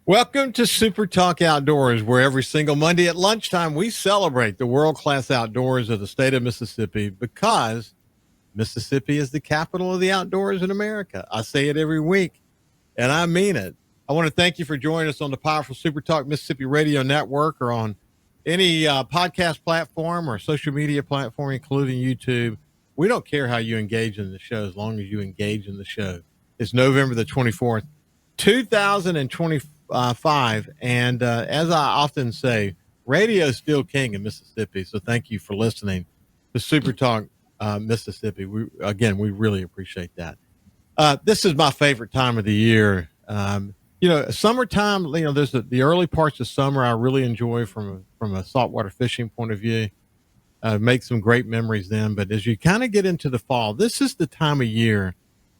Welcome to Super Talk Outdoors, where every single Monday at lunchtime we celebrate the world-class outdoors of the state of Mississippi because Mississippi is the capital of the outdoors in America. I say it every week, and I mean it. I want to thank you for joining us on the powerful Super Talk Mississippi Radio Network or on any podcast platform or social media platform, including YouTube. We don't care how you engage in the show as long as you engage in the show. It's November the 24th, 2025. And as I often say, radio is still king in Mississippi. So thank you for listening to Super Talk Mississippi. We really appreciate that. This is my favorite time of the year. Summertime, there's the early parts of summer I really enjoy from a saltwater fishing point of view. Make some great memories then. But as you kind of get into the fall, this is the time of year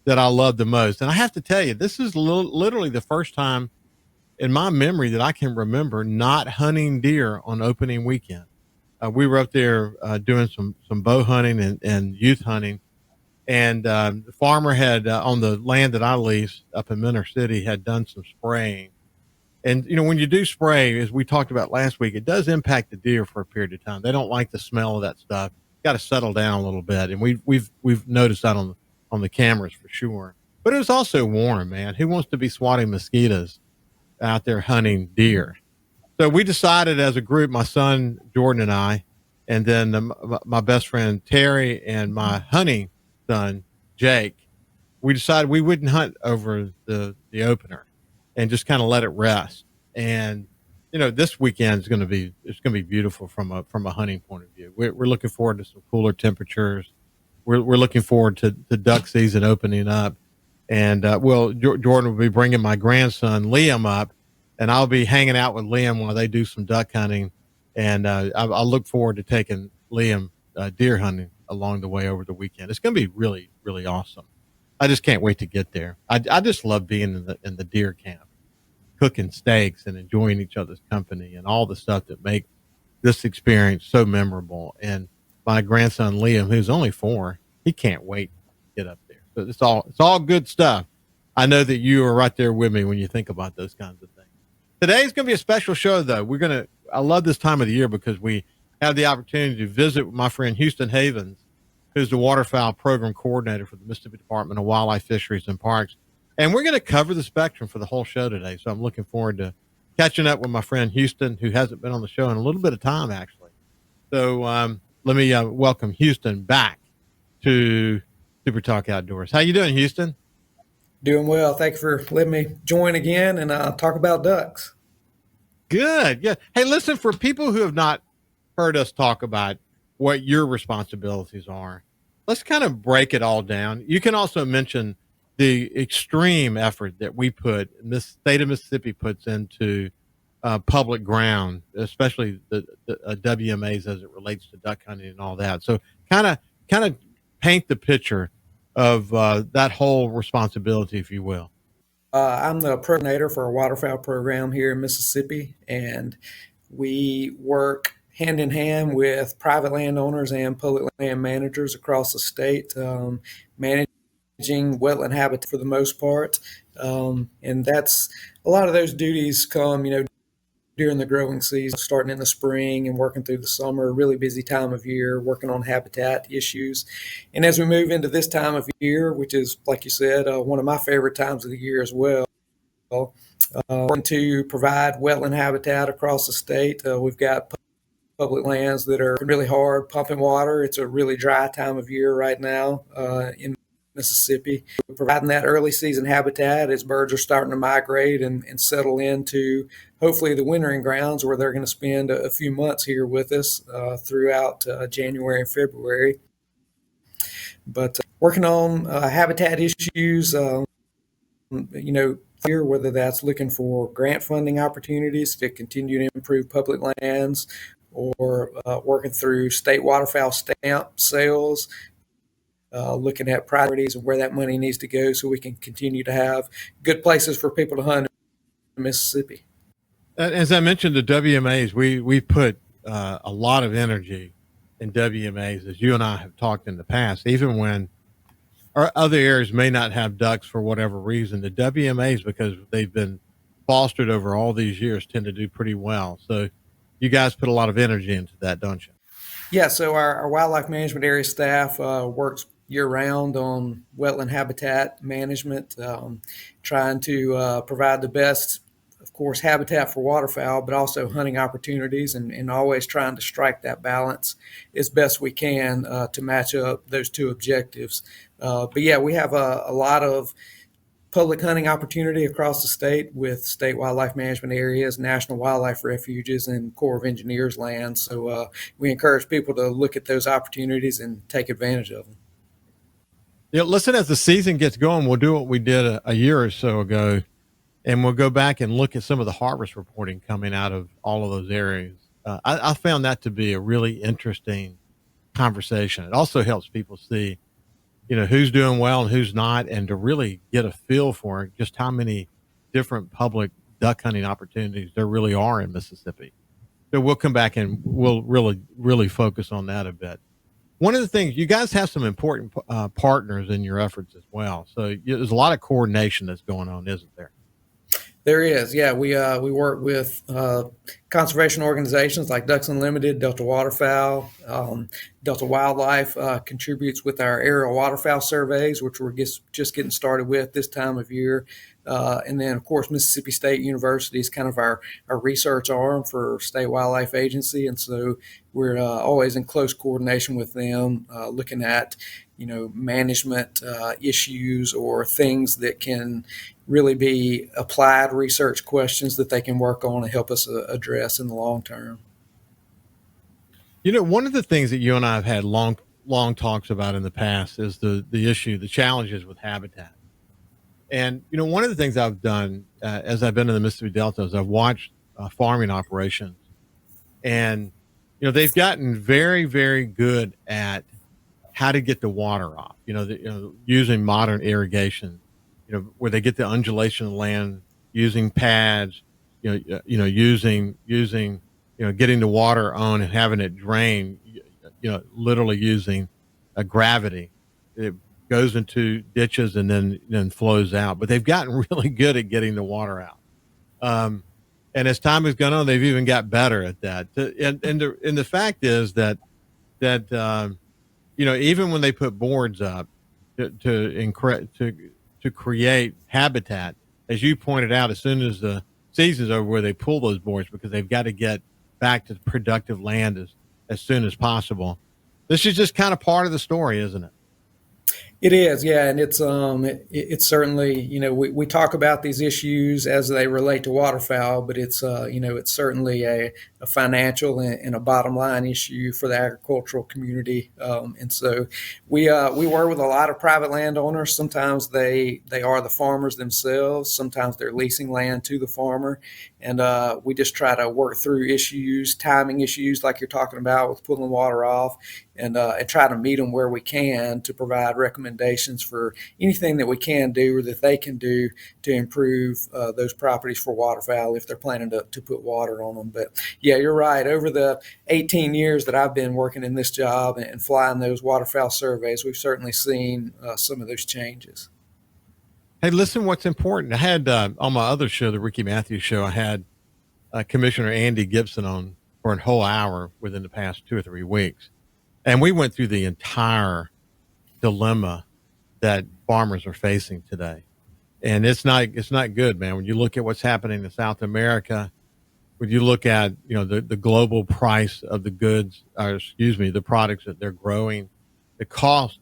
that I love the most. And I have to tell you, this is literally the first time in my memory that I can remember not hunting deer on opening weekend. We were up there doing some bow hunting and youth hunting. And the farmer had on the land that I leased up in Minter City had done some spraying. And, when you do spray, as we talked about last week, it does impact the deer for a period of time. They don't like the smell of that stuff. Got to settle down a little bit. And we've noticed that on the cameras for sure. But it was also warm, man. Who wants to be swatting mosquitoes out there hunting deer? So we decided as a group, my son Jordan and I, and then my best friend Terry and my hunting son Jake, we decided we wouldn't hunt over the opener and just kind of let it rest. And this weekend is going to be beautiful from a hunting point of view. We're looking forward to some cooler temperatures. We're looking forward to the duck season opening up, and Jordan will be bringing my grandson Liam up, and I'll be hanging out with Liam while they do some duck hunting, and I look forward to taking Liam deer hunting along the way over the weekend. It's going to be really, really awesome. I just can't wait to get there. I just love being in the deer camp, cooking steaks and enjoying each other's company and all the stuff that make this experience so memorable. And my grandson Liam, who's only 4, he can't wait to get up there. So it's all good stuff. I know that you are right there with me when you think about those kinds of things. Today's going to be a special show, though. I love this time of the year because we have the opportunity to visit with my friend Houston Havens, who's the waterfowl program coordinator for the Mississippi Department of Wildlife, Fisheries, and Parks. And we're going to cover the spectrum for the whole show today. So I'm looking forward to catching up with my friend Houston, who hasn't been on the show in a little bit of time, actually. So let me welcome Houston back to Super Talk Outdoors. How you doing, Houston? Doing well. Thank you for letting me join again and talk about ducks. Good. Yeah. Hey, listen, for people who have not heard us talk about what your responsibilities are, let's kind of break it all down. You can also mention the extreme effort that we put, and this state of Mississippi puts into public ground, especially the WMAs as it relates to duck hunting and all that. So kind of paint the picture of that whole responsibility, if you will. I'm the coordinator for a waterfowl program here in Mississippi, and we work hand in hand with private landowners and public land managers across the state, managing wetland habitat for the most part. And that's a lot of those duties come, during the growing season, starting in the spring and working through the summer, really busy time of year, working on habitat issues. And as we move into this time of year, which is, like you said, one of my favorite times of the year as well, working to provide wetland habitat across the state. We've got public lands that are really hard pumping water. It's a really dry time of year right now in Mississippi. We're providing that early season habitat as birds are starting to migrate and settle into hopefully the wintering grounds where they're going to spend a few months here with us throughout January and February. But working on habitat issues, here, whether that's looking for grant funding opportunities to continue to improve public lands or working through state waterfowl stamp sales, looking at priorities and where that money needs to go so we can continue to have good places for people to hunt in Mississippi. As I mentioned, the WMAs, we put a lot of energy in WMAs, as you and I have talked in the past, even when our other areas may not have ducks for whatever reason. The WMAs, because they've been fostered over all these years tend to do pretty well. So you guys put a lot of energy into that, don't you? Yeah, so our wildlife management area staff works year round on wetland habitat management, trying to provide the best, of course, habitat for waterfowl, but also hunting opportunities, and always trying to strike that balance as best we can to match up those two objectives. But yeah, we have a lot of public hunting opportunity across the state with state wildlife management areas, national wildlife refuges, and Corps of Engineers lands. So we encourage people to look at those opportunities and take advantage of them. Yeah, listen, as the season gets going, we'll do what we did a year or so ago, and we'll go back and look at some of the harvest reporting coming out of all of those areas. I found that to be a really interesting conversation. It also helps people see, who's doing well and who's not, and to really get a feel for just how many different public duck hunting opportunities there really are in Mississippi. So we'll come back and we'll really focus on that a bit. One of the things, you guys have some important partners in your efforts as well. So there's a lot of coordination that's going on, isn't there? There is, yeah. We work with conservation organizations like Ducks Unlimited, Delta Waterfowl, Delta Wildlife contributes with our aerial waterfowl surveys, which we're just getting started with this time of year. And then, of course, Mississippi State University is kind of our research arm for State Wildlife Agency. And so we're always in close coordination with them, looking at, management issues or things that can really be applied research questions that they can work on and help us address in the long term. One of the things that you and I have had long talks about in the past is the challenges with habitat. And, one of the things I've done as I've been in the Mississippi Delta is I've watched farming operations, and, they've gotten very, very good at how to get the water off, using modern irrigation, where they get the undulation of the land, using pads, using, getting the water on and having it drain, literally using gravity. It goes into ditches and then flows out. But they've gotten really good at getting the water out. And as time has gone on, they've even got better at that. And the fact is that even when they put boards up to create habitat, as you pointed out, as soon as the season's over, where they pull those boards because they've got to get back to productive land as soon as possible. This is just kind of part of the story, isn't it? It is, yeah, and it's certainly, we talk about these issues as they relate to waterfowl, but it's it's certainly a financial and a bottom line issue for the agricultural community, and so we work with a lot of private landowners. Sometimes they are the farmers themselves. Sometimes they're leasing land to the farmer, and we just try to work through timing issues like you're talking about with pulling water off, and try to meet them where we can to provide recommendations for anything that we can do or that they can do to improve those properties for waterfowl if they're planning to put water on them. But yeah, you're right. Over the 18 years that I've been working in this job and flying those waterfowl surveys, we've certainly seen some of those changes. Hey, listen, what's important. I had on my other show, the Ricky Matthews show, I had Commissioner Andy Gibson on for a whole hour within the past 2 or 3 weeks. And we went through the entire dilemma that farmers are facing today. And it's not good, man. When you look at what's happening in South America, when you look at, the global price of the goods, the products that they're growing, the cost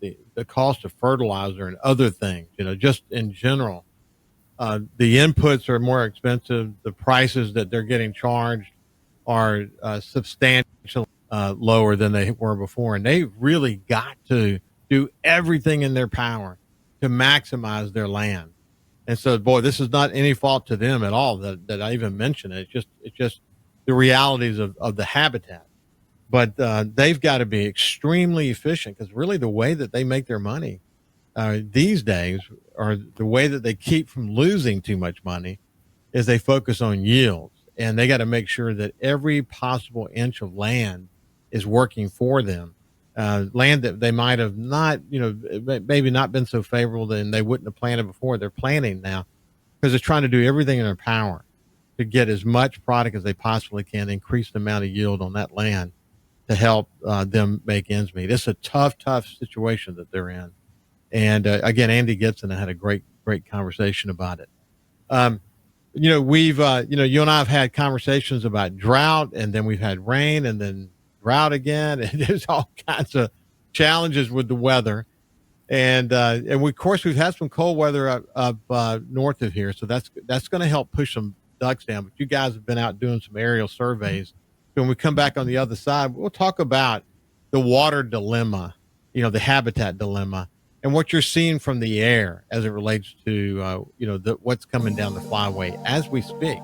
of fertilizer and other things, just in general, the inputs are more expensive. The prices that they're getting charged are substantially lower than they were before. And they've really got to do everything in their power to maximize their land. And so, boy, this is not any fault to them at all that I even mention it. It's just the realities of the habitat. But they've got to be extremely efficient, because really the way that they make their money these days, or the way that they keep from losing too much money, is they focus on yields. And they got to make sure that every possible inch of land is working for them. Land that they might have not, maybe not been so favorable and they wouldn't have planted before, they're planting now because they're trying to do everything in their power to get as much product as they possibly can, increase the amount of yield on that land to help them make ends meet. It's a tough situation that they're in. And again, Andy Gibson had a great conversation about it. We've, you and I have had conversations about drought, and then we've had rain, and then drought again. And there's all kinds of challenges with the weather. And we, of course, we've had some cold weather up north of here. So that's going to help push some ducks down. But you guys have been out doing some aerial surveys. So when we come back on the other side, we'll talk about the water dilemma, the habitat dilemma, and what you're seeing from the air as it relates to, what's coming down the flyway as we speak.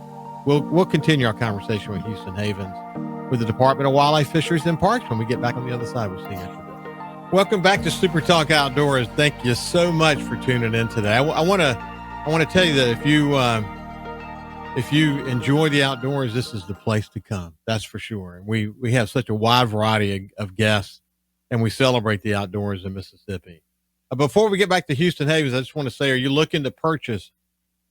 We'll continue our conversation with Houston Havens with the Department of Wildlife, Fisheries, and Parks when we get back on the other side. We'll see you after this. Welcome back to Super Talk Outdoors. Thank you so much for tuning in today. I want to tell you that if you enjoy the outdoors, this is the place to come. That's for sure. And we have such a wide variety of guests, and we celebrate the outdoors in Mississippi. Before we get back to Houston Havens, I just want to say, are you looking to purchase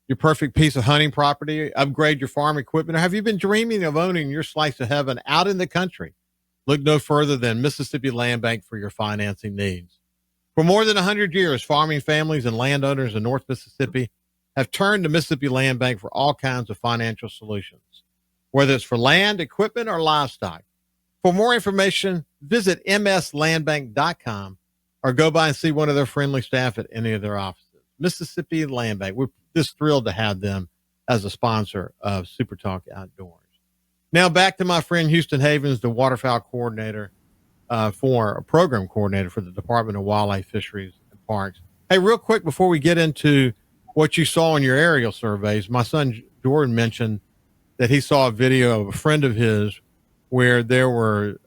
your perfect piece of hunting property, upgrade your farm equipment, or have you been dreaming of owning your slice of heaven out in the country? Look no further than Mississippi Land Bank for your financing needs. For more than 100 years, farming families and landowners in North Mississippi have turned to Mississippi Land Bank for all kinds of financial solutions, whether it's for land, equipment, or livestock. For more information, visit mslandbank.com or go by and see one of their friendly staff at any of their offices. Mississippi Land Bank, we're just thrilled to have them as a sponsor of Super Talk Outdoors. Now back to my friend Houston Havens, the waterfowl coordinator program coordinator for the Department of Wildlife, Fisheries, and Parks. Hey, real quick before we get into what you saw in your aerial surveys, my son Jordan mentioned that he saw a video of a friend of his where there were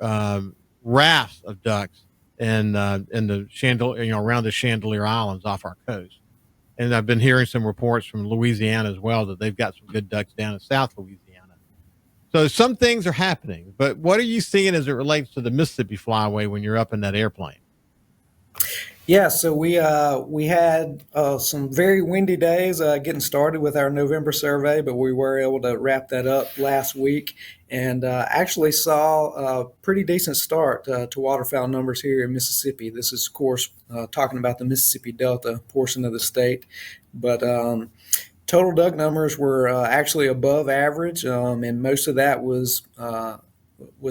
rafts of ducks in the chandelier, around the Chandelier Islands off our coast. And I've been hearing some reports from Louisiana as well that they've got some good ducks down in South Louisiana. So some things are happening, but what are you seeing as it relates to the Mississippi Flyway when you're up in that airplane? Yeah, so we had some very windy days getting started with our November survey, but we were able to wrap that up last week and actually saw a pretty decent start to waterfowl numbers here in Mississippi. This is, of course, talking about the Mississippi Delta portion of the state, but total duck numbers were actually above average, and most of that was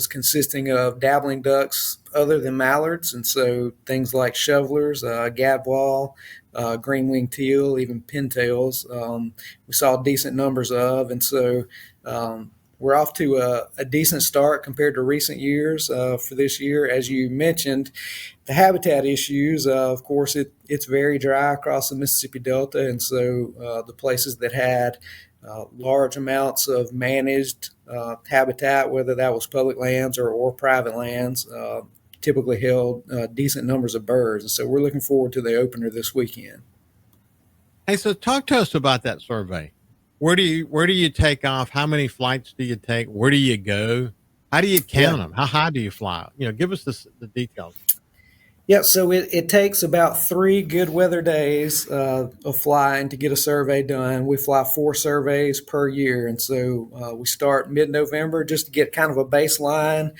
consisting of dabbling ducks other than mallards, and so things like shovelers, gadwall, green-winged teal, even pintails, we saw decent numbers of, and so we're off to a decent start compared to recent years for this year. As you mentioned, the habitat issues, of course, it's very dry across the Mississippi Delta, and so the places that had large amounts of managed habitat, whether that was public lands or private lands, typically held decent numbers of birds. And so we're looking forward to the opener this weekend. Hey, so talk to us about that survey. Where do you take off? How many flights do you take? Where do you go? How do you count them? How high do you fly? Give us the details. Yeah, so it takes about 3 good weather days of flying to get a survey done. We fly 4 surveys per year, and so we start mid-November just to get kind of a baseline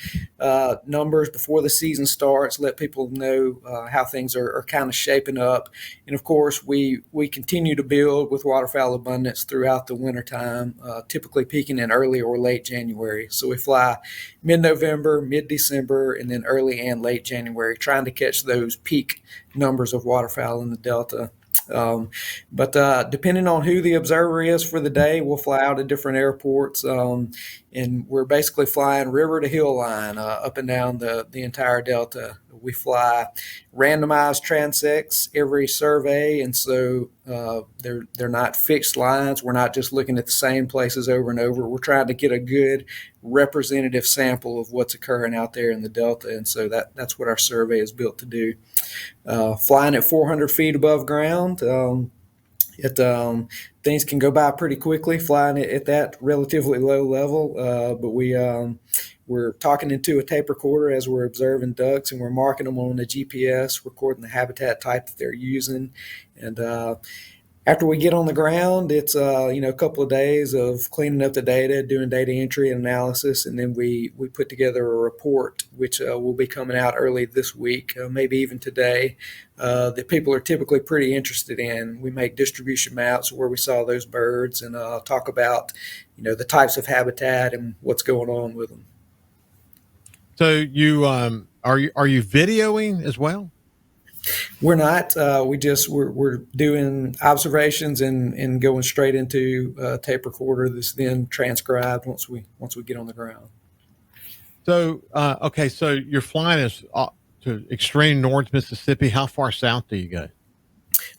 numbers before the season starts, let people know how things are kind of shaping up. And of course, we continue to build with waterfowl abundance throughout the wintertime, typically peaking in early or late January. So we fly mid-November, mid-December, and then early and late January, trying to catch those peak numbers of waterfowl in the Delta. But depending on who the observer is for the day, we'll fly out at different airports, and we're basically flying river to hill line up and down the entire Delta. We fly randomized transects every survey, and so they're not fixed lines. We're not just looking at the same places over and over. We're trying to get a good representative sample of what's occurring out there in the Delta, and so that's what our survey is built to do. Flying at 400 feet above ground, things can go by pretty quickly flying at that relatively low level, but we're talking into a tape recorder as we're observing ducks, and we're marking them on the GPS, recording the habitat type that they're using, and After we get on the ground, it's a couple of days of cleaning up the data, doing data entry and analysis, and then we put together a report which will be coming out early this week, maybe even today, that people are typically pretty interested in. We make distribution maps where we saw those birds and talk about the types of habitat and what's going on with them. So you are you videoing as well? We're not. We're doing observations and going straight into tape recorder that's then transcribed once we get on the ground. So okay, so you're flying us to extreme north Mississippi. How far south do you go?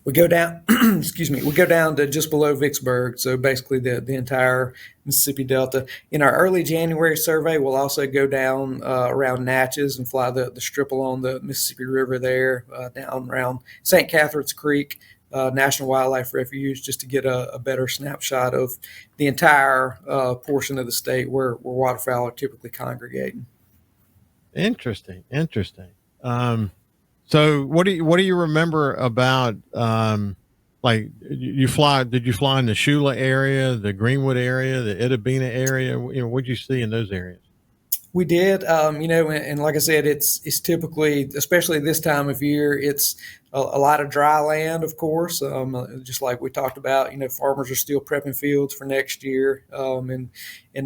We go down, excuse me, we go down to just below Vicksburg, so basically the entire Mississippi Delta. In our early January survey, we'll also go down around Natchez and fly the strip along the Mississippi River there, down around St. Catherine's Creek National Wildlife Refuge, just to get a better snapshot of the entire portion of the state where waterfowl are typically congregating. Interesting. So what do you remember about like you fly? Did you fly in the Shula area, the Greenwood area, the Itabena area? What'd you see in those areas? We did, and like I said, it's typically, especially this time of year, it's a lot of dry land, of course. Just like we talked about, farmers are still prepping fields for next year, and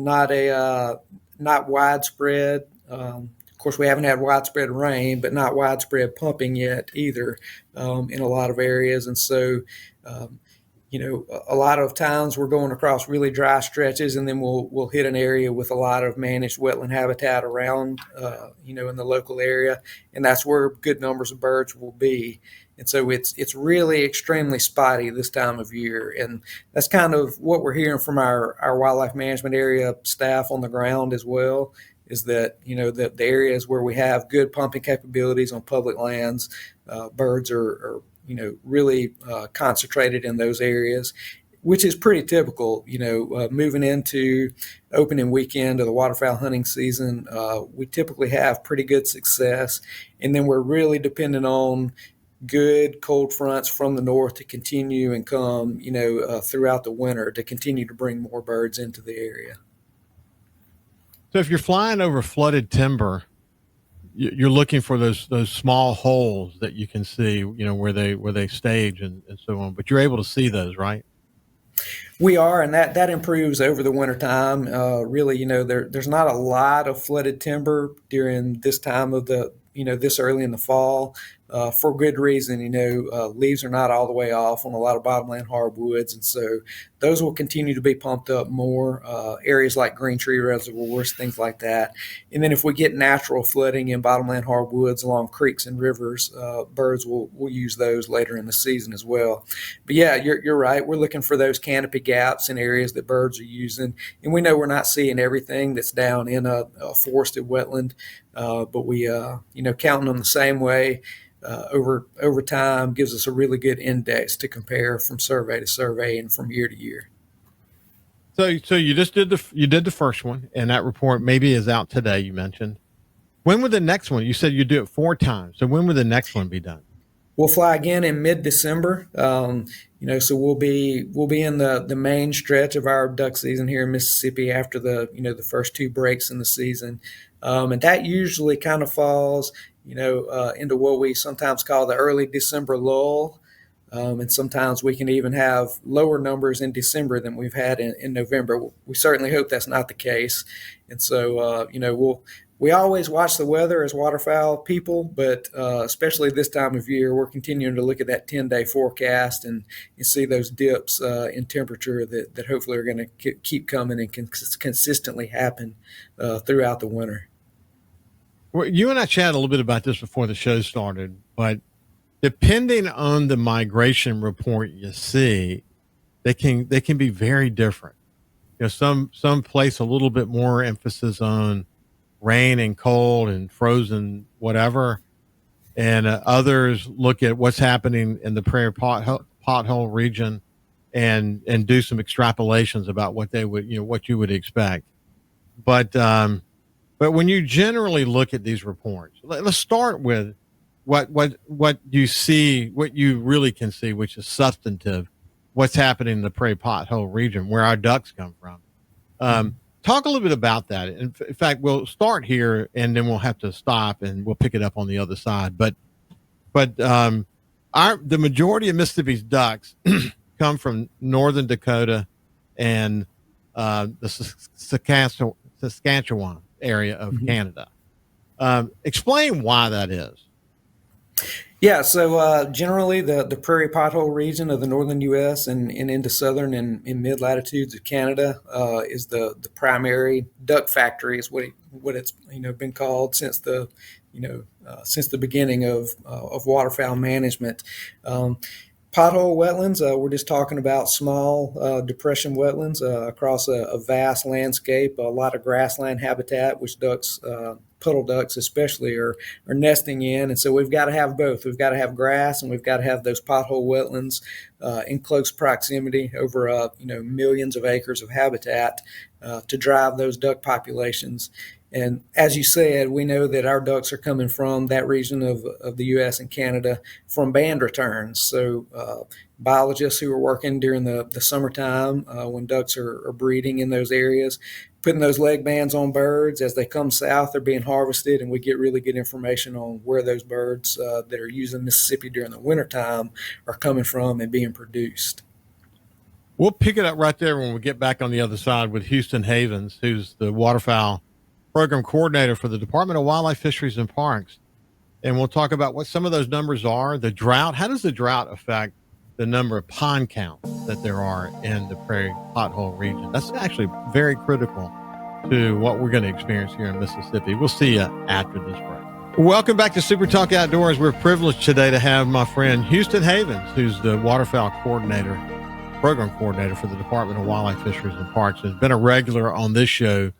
not widespread. Of course, we haven't had widespread rain, but not widespread pumping yet either in a lot of areas. And so, a lot of times we're going across really dry stretches, and then we'll hit an area with a lot of managed wetland habitat around, in the local area, and that's where good numbers of birds will be. And so it's really extremely spotty this time of year, and that's kind of what we're hearing from our wildlife management area staff on the ground as well. Is that the areas where we have good pumping capabilities on public lands, birds are really concentrated in those areas, which is pretty typical. Moving into opening weekend of the waterfowl hunting season, we typically have pretty good success, and then we're really dependent on good cold fronts from the north to continue and come, throughout the winter to continue to bring more birds into the area. So if you're flying over flooded timber, you're looking for those small holes that you can see, where they stage and so on. But you're able to see those, right? We are, and that improves over the wintertime. Really, there's not a lot of flooded timber during this time of the, this early in the fall. For good reason. Leaves are not all the way off on a lot of bottomland hardwoods, and so those will continue to be pumped up more. Areas like green tree reservoirs, things like that. And then if we get natural flooding in bottomland hardwoods along creeks and rivers, birds will use those later in the season as well. But yeah, you're right. We're looking for those canopy gaps in areas that birds are using, and we know we're not seeing everything that's down in a forested wetland, but we counting them the same way. Over time gives us a really good index to compare from survey to survey and from year to year. So you just did the first one, and that report maybe is out today. You mentioned, when would the next one? You said you do it 4 times. So when would the next one be done? We'll fly again in mid-December. So we'll be in the main stretch of our duck season here in Mississippi after the first 2 breaks in the season, and that usually kind of falls into what we sometimes call the early December lull. And sometimes we can even have lower numbers in December than we've had in November. We certainly hope that's not the case. And so, we always watch the weather as waterfowl people, but especially this time of year, we're continuing to look at that 10-day forecast and see those dips in temperature that hopefully are going to keep coming and consistently happen throughout the winter. Well, you and I chatted a little bit about this before the show started, but depending on the migration report you see, they can be very different. Some place a little bit more emphasis on rain and cold and frozen whatever, and others look at what's happening in the prairie pothole region and do some extrapolations about what they would what you would expect. But when you generally look at these reports, let's start with what you see, what you really can see, which is substantive. what's happening in the prairie pothole region where our ducks come from. Talk a little bit about that. In fact, we'll start here and then we'll have to stop and we'll pick it up on the other side. But the majority of Mississippi's ducks come from northern Dakota and the Saskatchewan area of Canada. Explain why that is. Yeah, so generally the prairie pothole region of the northern U.S. and into southern and mid latitudes of Canada is the primary duck factory, is what it's been called since the since the beginning of waterfowl management. Pothole wetlands, we're just talking about small depression wetlands across a vast landscape, a lot of grassland habitat, which ducks, puddle ducks especially, are nesting in. And so we've got to have both. We've got to have grass and we've got to have those pothole wetlands in close proximity over millions of acres of habitat to drive those duck populations. And as you said, we know that our ducks are coming from that region of the U.S. and Canada from band returns. So biologists who are working during the summertime when ducks are breeding in those areas, putting those leg bands on birds as they come south, they're being harvested, and we get really good information on where those birds that are using Mississippi during the wintertime are coming from and being produced. We'll pick it up right there when we get back on the other side with Houston Havens, who's the waterfowl program coordinator for the Department of Wildlife, Fisheries, and Parks. And we'll talk about what some of those numbers are. The drought, how does the drought affect the number of pond counts that there are in the prairie pothole region? That's actually very critical to what we're going to experience here in Mississippi. We'll see you after this break. Welcome back to Super Talk Outdoors. We're privileged today to have my friend Houston Havens, who's the waterfowl coordinator, program coordinator for the Department of Wildlife, Fisheries, and Parks. Has been a regular on this show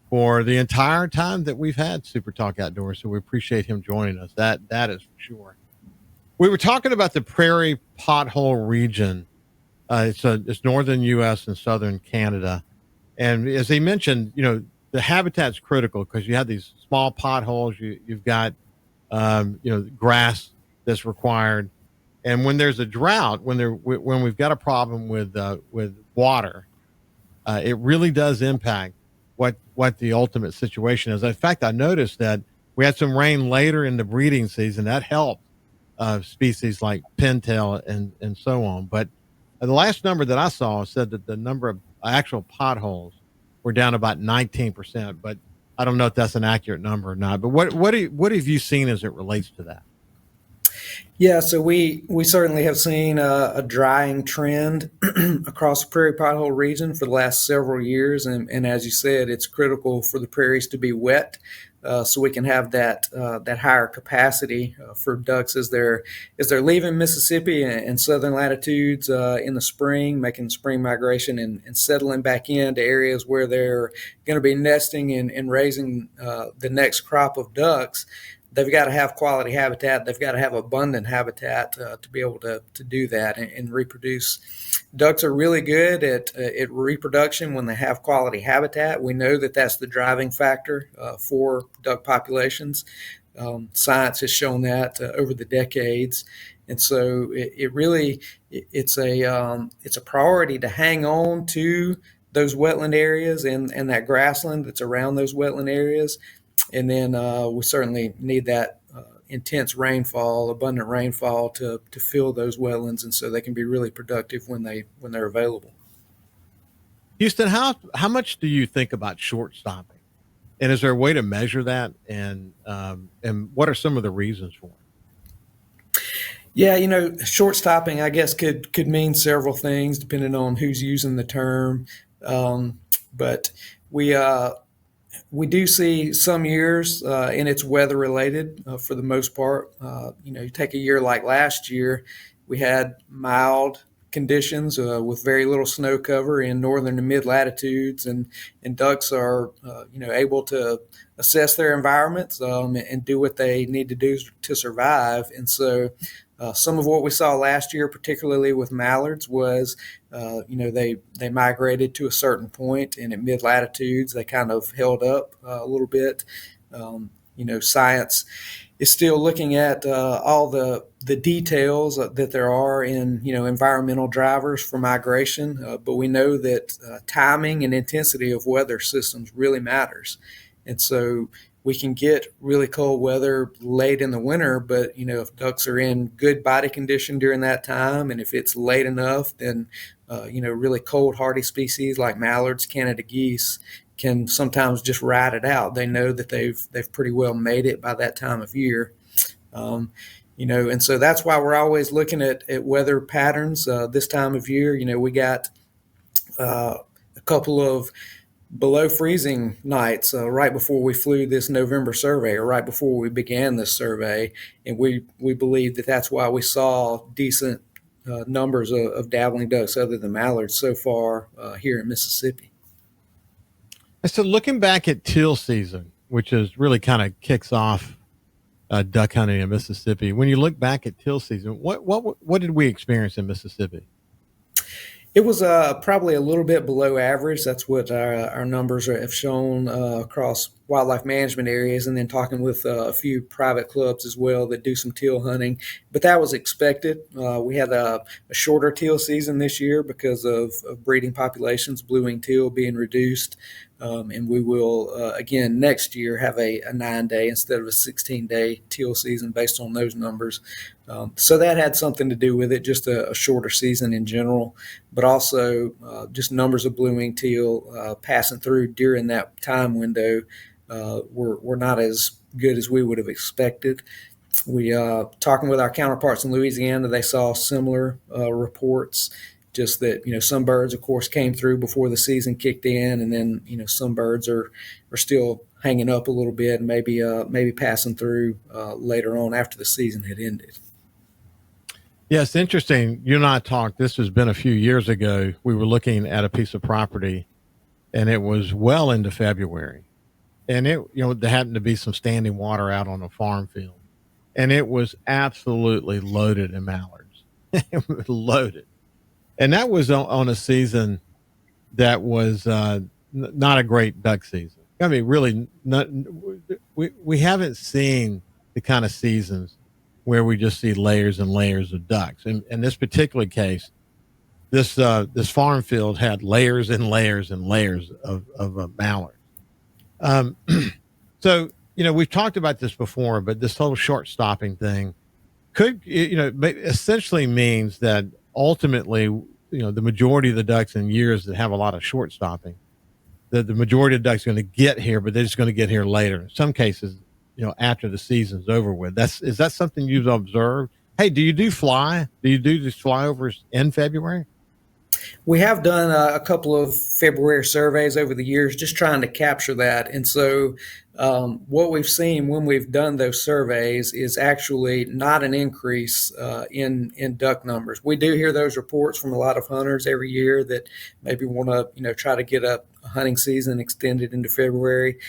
for the entire time that we've had Super Talk Outdoors. So we appreciate him joining us. That is for sure. We were talking about the prairie pothole region. It's northern U.S. and southern Canada. And as he mentioned, the habitat's critical because you have these small potholes. You've got, grass that's required. And when there's a drought, when we've got a problem with water, it really does impact what the ultimate situation is. In fact, I noticed that we had some rain later in the breeding season that helped species like pintail and so on. But the last number that I saw said that the number of actual potholes were down about 19%. But I don't know if that's an accurate number or not. But what have you seen as it relates to that? Yeah, so we certainly have seen a drying trend across the prairie pothole region for the last several years, and as you said, it's critical for the prairies to be wet so we can have that higher capacity for ducks as they're leaving Mississippi and southern latitudes in the spring, making spring migration and settling back into areas where they're going to be nesting and raising the next crop of ducks. They've got to have quality habitat. They've got to have abundant habitat to be able to do that and reproduce. Ducks are really good at reproduction when they have quality habitat. We know that that's the driving factor for duck populations. Science has shown that over the decades. And so it's a priority to hang on to those wetland areas and that grassland that's around those wetland areas. And then we certainly need that intense rainfall, abundant rainfall to fill those wetlands, and so they can be really productive when they're available. Houston, how much do you think about short stopping, and is there a way to measure that, and what are some of the reasons for it? Yeah, short stopping, I guess, could mean several things depending on who's using the term, but we do see some years, and it's weather related for the most part. You take a year like last year, we had mild conditions with very little snow cover in northern and mid latitudes, and ducks are able to assess their environments and do what they need to do to survive. And so some of what we saw last year, particularly with mallards, was they migrated to a certain point, and at mid latitudes they kind of held up a little bit. Science is still looking at all the details that there are in environmental drivers for migration, but we know that timing and intensity of weather systems really matters, and so we can get really cold weather late in the winter, but if ducks are in good body condition during that time, and if it's late enough, then really cold hardy species like mallards, Canada geese can sometimes just ride it out. They know that they've pretty well made it by that time of year. And so that's why we're always looking at weather patterns this time of year. We got a couple of below freezing nights right before we flew this November survey, or right before we began this survey, and we believe that that's why we saw decent numbers of dabbling ducks other than mallards so far here in Mississippi. So looking back at teal season, which is really kind of kicks off duck hunting in Mississippi, when you look back at teal season, what did we experience in Mississippi? It was probably a little bit below average. That's what our numbers have shown across wildlife management areas, and then talking with a few private clubs as well that do some teal hunting. But that was expected. We had a shorter teal season this year because of breeding populations, blue-winged teal being reduced. And we will, again, next year have a 9-day instead of a 16-day teal season based on those numbers. So that had something to do with it, just a shorter season in general, but also just numbers of blue-winged teal passing through during that time window were not as good as we would have expected. We talking with our counterparts in Louisiana, they saw similar reports. Just that some birds, of course, came through before the season kicked in, and then some birds are still hanging up a little bit, and maybe passing through later on after the season had ended. Yeah, it's interesting. You and I talked. This has been a few years ago. We were looking at a piece of property, and it was well into February, and there happened to be some standing water out on a farm field, and it was absolutely loaded in mallards. It was loaded. And that was on a season that was not a great duck season. I mean, really, we haven't seen the kind of seasons where we just see layers and layers of ducks. And in this particular case, this farm field had layers and layers and layers of mallards. So, we've talked about this before, but this whole short stopping thing could, essentially means that ultimately, the majority of the ducks in years that have a lot of short stopping, the majority of ducks are going to get here, but they're just going to get here later. In some cases, after the season's over with. Is that something you've observed? Hey, do you do fly? Do you do these flyovers in February? We have done a couple of February surveys over the years, just trying to capture that. And so what we've seen when we've done those surveys is actually not an increase in duck numbers. We do hear those reports from a lot of hunters every year that maybe want to try to get a hunting season extended into February.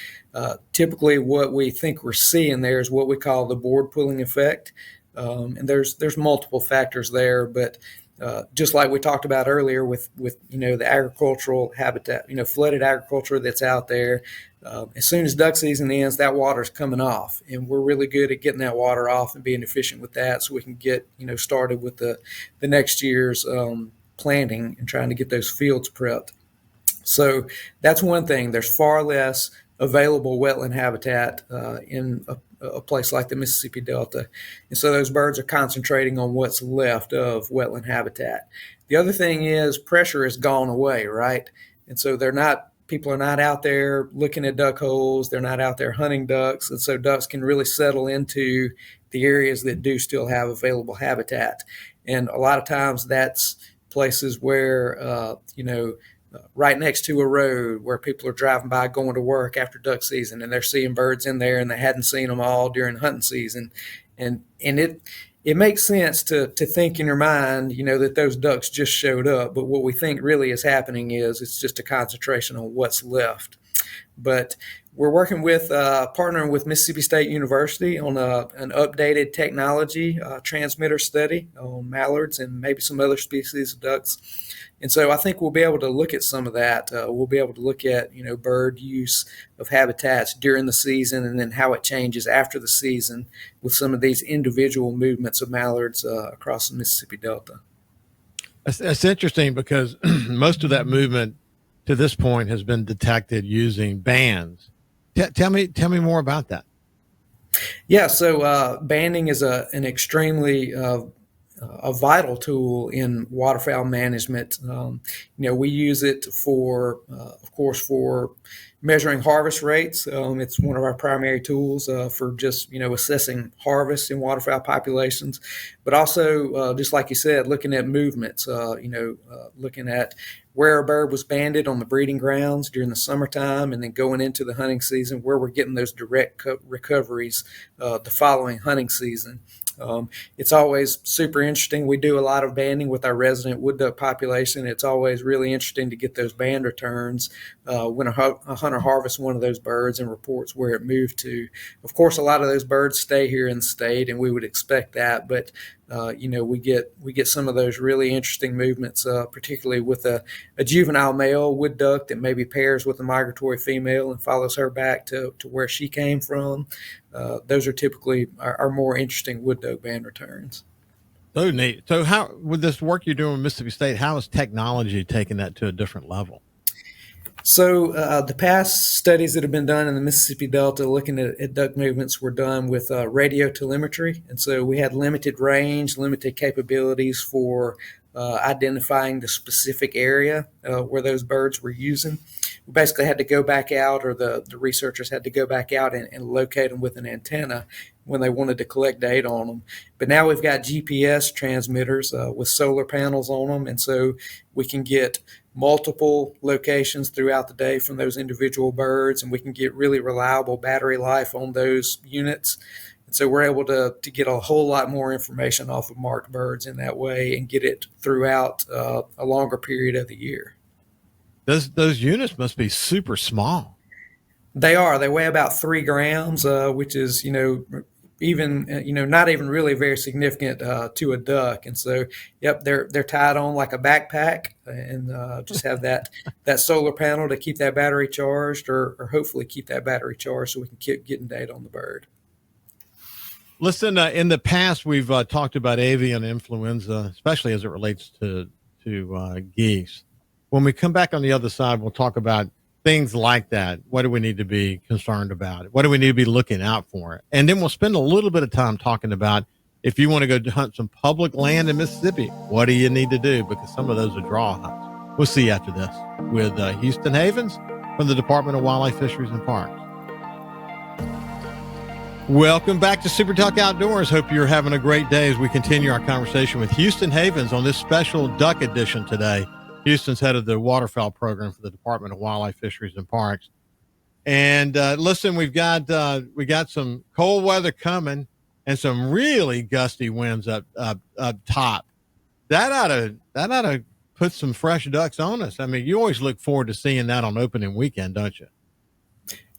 Typically, what we think we're seeing there is what we call the board pulling effect, and there's multiple factors there, but just like we talked about earlier with the agricultural habitat, flooded agriculture that's out there. As soon as duck season ends, that water's coming off, and we're really good at getting that water off and being efficient with that, so we can get started with the next year's planting and trying to get those fields prepped. So that's one thing. There's far less available wetland habitat in a place like the Mississippi Delta. And so those birds are concentrating on what's left of wetland habitat. The other thing is pressure has gone away, right? And so people are not out there looking at duck holes. They're not out there hunting ducks. And so ducks can really settle into the areas that do still have available habitat. And a lot of times that's places where, right next to a road where people are driving by going to work after duck season, and they're seeing birds in there and they hadn't seen them all during hunting season. And it makes sense to think in your mind, that those ducks just showed up. But what we think really is happening is it's just a concentration on what's left. But we're working with partnering with Mississippi State University on an updated technology transmitter study on mallards and maybe some other species of ducks. And so I think we'll be able to look at some of that. We'll be able to look at bird use of habitats during the season and then how it changes after the season with some of these individual movements of mallards across the Mississippi Delta. That's interesting because most of that movement to this point has been detected using bands. Tell me more about that. Yeah, so banding is an extremely a vital tool in waterfowl management. We use it for, of course, for measuring harvest rates. It's one of our primary tools for just assessing harvest in waterfowl populations, but also just like you said, looking at movements. Looking at where a bird was banded on the breeding grounds during the summertime, and then going into the hunting season, where we're getting those direct recoveries the following hunting season. It's always super interesting. We do a lot of banding with our resident wood duck population. It's always really interesting to get those band returns when a hunter harvests one of those birds and reports where it moved to. Of course, a lot of those birds stay here in the state, and we would expect that, but we get some of those really interesting movements, particularly with a juvenile male wood duck that maybe pairs with a migratory female and follows her back to where she came from. Those are typically our more interesting wood duck band returns. So neat. So how, with this work you're doing with Mississippi State, how is technology taking that to a different level? So the past studies that have been done in the Mississippi Delta looking at duck movements were done with radio telemetry. And so we had limited range, limited capabilities for identifying the specific area where those birds were using. We basically had to go back out, or the researchers had to go back out and locate them with an antenna when they wanted to collect data on them. But now we've got GPS transmitters with solar panels on them, and so we can get multiple locations throughout the day from those individual birds, and we can get really reliable battery life on those units. And so we're able to get a whole lot more information off of marked birds in that way and get it throughout a longer period of the year. Those units must be super small. They are. They weigh about 3 grams, which is, even not even really very significant to a duck. And so, yep, they're tied on like a backpack, and just have that solar panel to keep that battery charged, or hopefully keep that battery charged so we can keep getting data on the bird. Listen, in the past, we've talked about avian influenza, especially as it relates to geese. When we come back on the other side, we'll talk about things like that. What do we need to be concerned about? What do we need to be looking out for? And then we'll spend a little bit of time talking about if you want to go hunt some public land in Mississippi, what do you need to do? Because some of those are draw hunts. We'll see you after this with Houston Havens from the Department of Wildlife, Fisheries, and Parks. Welcome back to SuperTalk Outdoors. Hope you're having a great day as we continue our conversation with Houston Havens on this special duck edition today. Houston's head of the waterfowl program for the Department of Wildlife, Fisheries, and Parks. And listen, we got some cold weather coming and some really gusty winds up top. That ought to put some fresh ducks on us. I mean, you always look forward to seeing that on opening weekend, don't you?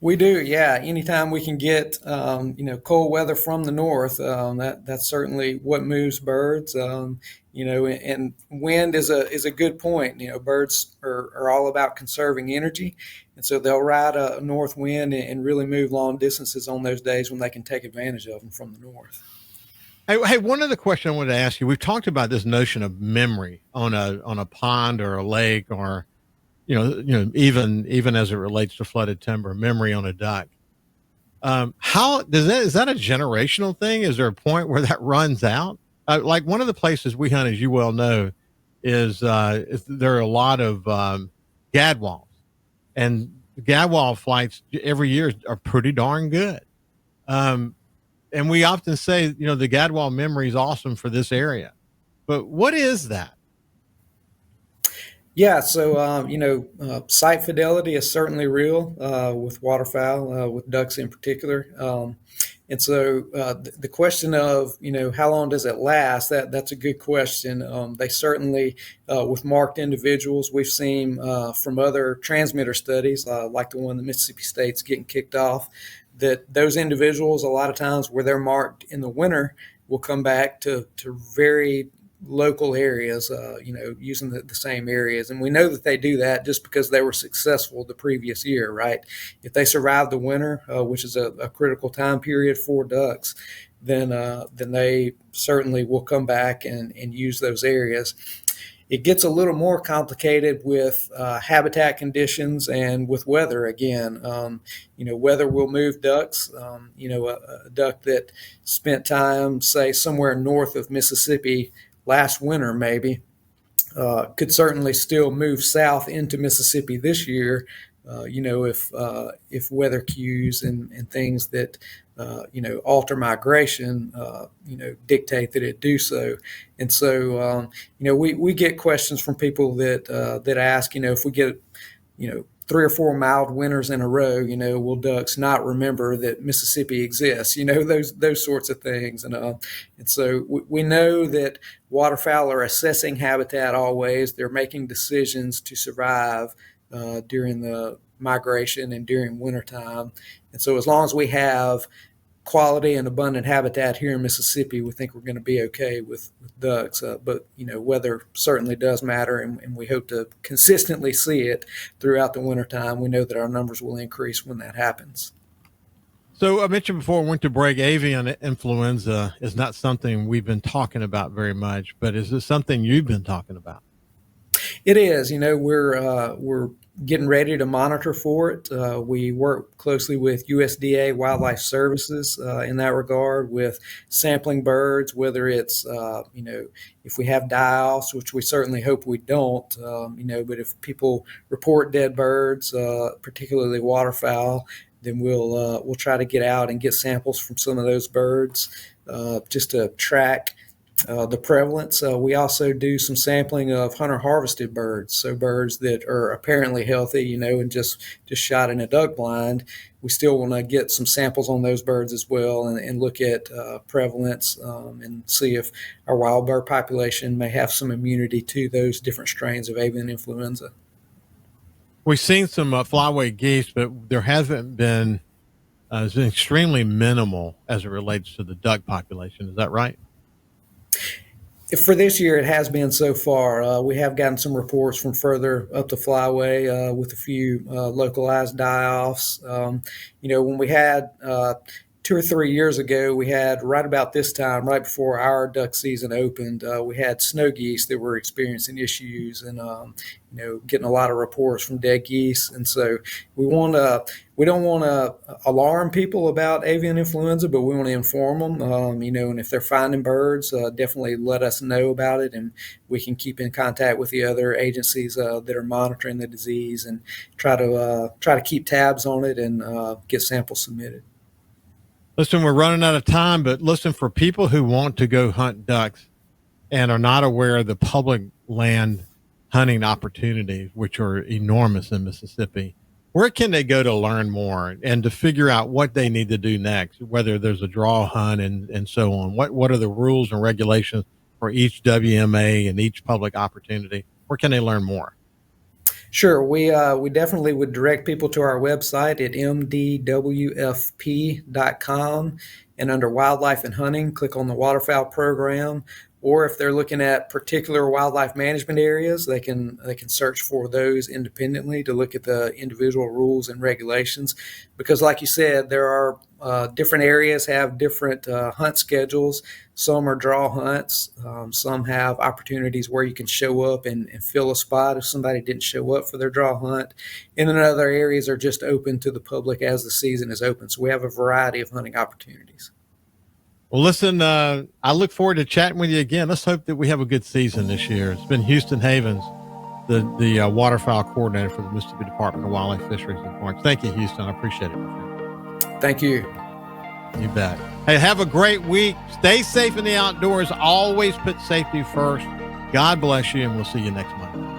We do, yeah. Anytime we can get cold weather from the north, that's certainly what moves birds. And wind is a good point. Birds are all about conserving energy, and so they'll ride a north wind and really move long distances on those days when they can take advantage of them from the north. Hey, one other question I wanted to ask you. We've talked about this notion of memory on a pond or a lake, or even as it relates to flooded timber, memory on a duck. How is that a generational thing? Is there a point where that runs out? Like one of the places we hunt, as you well know, is there are a lot of gadwalls, and gadwall flights every year are pretty darn good. And we often say, the gadwall memory is awesome for this area, but what is that? Yeah, so site fidelity is certainly real with waterfowl, with ducks in particular. And so the question of, how long does it last? That's a good question. They certainly, with marked individuals, we've seen from other transmitter studies, like the one that Mississippi State's getting kicked off, that those individuals, a lot of times where they're marked in the winter, will come back to very local areas, using the same areas. And we know that they do that just because they were successful the previous year, right? If they survive the winter, which is a critical time period for ducks, then they certainly will come back and use those areas. It gets a little more complicated with habitat conditions and with weather again. Weather will move ducks. A duck that spent time, say, somewhere north of Mississippi last winter maybe, could certainly still move south into Mississippi this year, if weather cues and things that alter migration, dictate that it do so. And so, we get questions from people that ask, if we get, 3 or 4 mild winters in a row, will ducks not remember that Mississippi exists? Those sorts of things. And so we know that waterfowl are assessing habitat always. They're making decisions to survive during the migration and during wintertime. And so as long as we have quality and abundant habitat here in Mississippi, we think we're going to be okay with ducks. But weather certainly does matter, and we hope to consistently see it throughout the wintertime. We know that our numbers will increase when that happens. So I mentioned before we went to break, avian influenza is not something we've been talking about very much, but is this something you've been talking about? It is. We're getting ready to monitor for it. We work closely with USDA Wildlife Services in that regard, with sampling birds, whether it's, if we have die-offs, which we certainly hope we don't, but if people report dead birds, particularly waterfowl, then we'll try to get out and get samples from some of those birds just to track the prevalence. We also do some sampling of hunter harvested birds. So birds that are apparently healthy, and just shot in a duck blind. We still want to get some samples on those birds as well and look at prevalence and see if our wild bird population may have some immunity to those different strains of avian influenza. We've seen some flyway geese, but there hasn't been, it's been extremely minimal as it relates to the duck population. Is that right? For this year, it has been so far. We have gotten some reports from further up the flyway with a few localized die-offs. When we had 2 or 3 years ago, we had right about this time, right before our duck season opened, we had snow geese that were experiencing issues and getting a lot of reports from dead geese. And so we don't want to alarm people about avian influenza, but we want to inform them. And if they're finding birds, definitely let us know about it, and we can keep in contact with the other agencies that are monitoring the disease and try to keep tabs on it and get samples submitted. Listen, we're running out of time, but listen, for people who want to go hunt ducks and are not aware of the public land hunting opportunities, which are enormous in Mississippi, where can they go to learn more and to figure out what they need to do next, whether there's a draw hunt and so on? What are the rules and regulations for each WMA and each public opportunity? Where can they learn more? Sure. We definitely would direct people to our website at MDWFP.com, and under Wildlife and Hunting, click on the Waterfowl Program. Or if they're looking at particular wildlife management areas, they can search for those independently to look at the individual rules and regulations. Because like you said, there are different areas have different hunt schedules. Some are draw hunts. Some have opportunities where you can show up and fill a spot if somebody didn't show up for their draw hunt. And then other areas are just open to the public as the season is open. So we have a variety of hunting opportunities. Well, listen, I look forward to chatting with you again. Let's hope that we have a good season this year. It's been Houston Havens, the waterfowl coordinator for the Mississippi Department of Wildlife, Fisheries, and Parks. Thank you, Houston. I appreciate it, my friend. Thank you. You bet. Hey, have a great week. Stay safe in the outdoors. Always put safety first. God bless you, and we'll see you next Monday.